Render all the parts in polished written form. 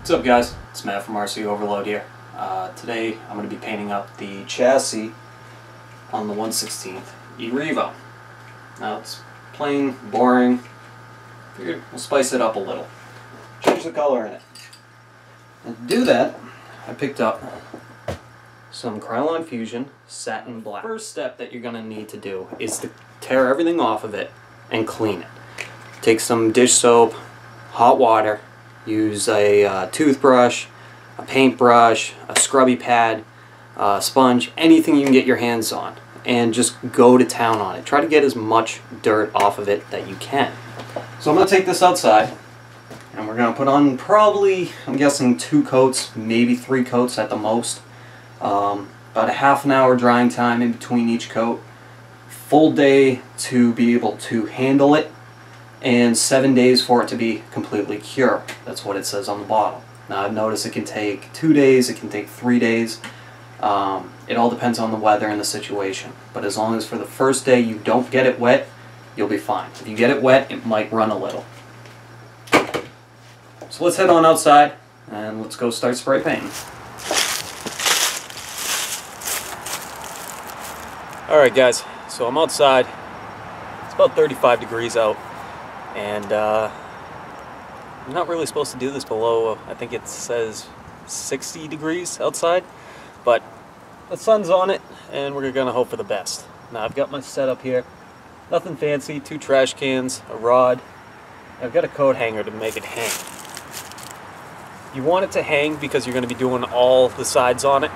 What's up guys, it's Matt from RC Overload here. Today I'm going to be painting up the chassis on the 1/16th E-Revo. Now it's plain, boring, figured we'll spice it up a little. Change the color in it. And to do that, I picked up some Krylone Fusion Satin Black. The first step that you're going to need to do is to tear everything off of it and clean it. Take some dish soap, hot water, use a toothbrush, a paintbrush, a scrubby pad, a sponge, anything you can get your hands on, and just go to town on it. Try to get as much dirt off of it that you can. So I'm going to take this outside and we're going to put on probably, I'm guessing 2 coats, maybe 3 coats at the most. About a half an hour drying time in between each coat. Full day to be able to handle it, and 7 days for it to be completely cured. That's what it says on the bottle. Now I've noticed it can take 2 days, it can take 3 days. It all depends on the weather and the situation. But as long as for the first day you don't get it wet, you'll be fine. If you get it wet, it might run a little. So let's head on outside and let's go start spray painting. Alright guys, so I'm outside. It's about 35 degrees out. And I'm not really supposed to do this below, I think it says 60 degrees outside, but the sun's on it and we're gonna hope for the best. Now I've got my setup here, nothing fancy, 2 trash cans, a rod. I've got a coat hanger to make it hang. You want it to hang because you're gonna be doing all the sides on it,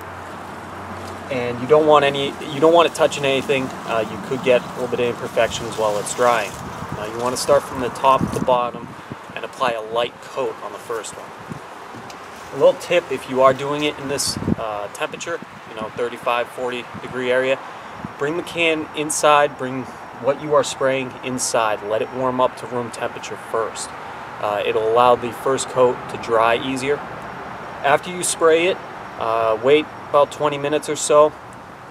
and you don't want it touching anything. You could get a little bit of imperfections while it's drying. Now you want to start from the top to the bottom and apply a light coat on the first one. A little tip, if you are doing it in this temperature, 35, 40 degree area, bring the can inside, bring what you are spraying inside, let it warm up to room temperature first. It'll allow the first coat to dry easier. After you spray it, wait about 20 minutes or so,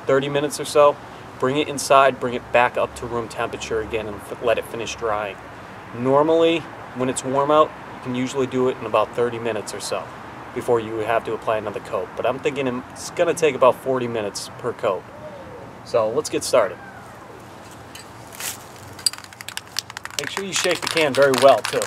30 minutes or so, bring it inside, bring it back up to room temperature again and let it finish drying. Normally, when it's warm out, you can usually do it in about 30 minutes or so before you have to apply another coat. But I'm thinking it's going to take about 40 minutes per coat. So let's get started. Make sure you shake the can very well too.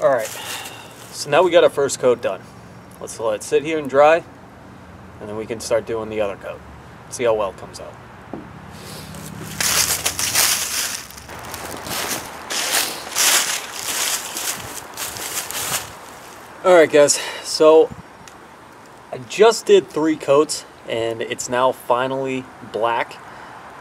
Alright, so now we got our first coat done. Let's let it sit here and dry, and then we can start doing the other coat. See how well it comes out. Alright guys, so I just did 3 coats and it's now finally black.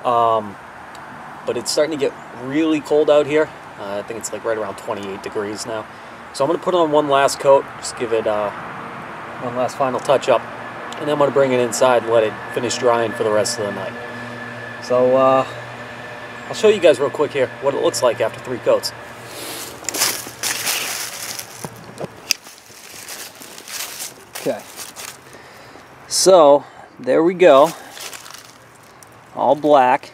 But it's starting to get really cold out here. I think it's like right around 28 degrees now. So I'm going to put on one last coat, just give it one last final touch up, and then I'm going to bring it inside and let it finish drying for the rest of the night. So I'll show you guys real quick here what it looks like after 3 coats. Okay, so there we go, all black.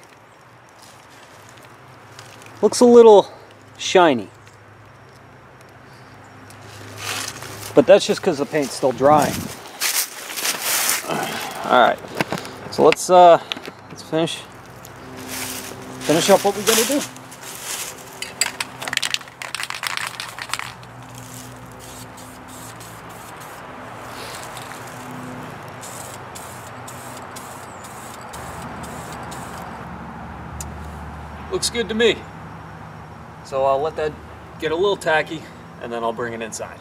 Looks a little shiny, but that's just because the paint's still drying. Alright, so let's finish up what we gotta do. Looks good to me. So I'll let that get a little tacky, and then I'll bring it inside.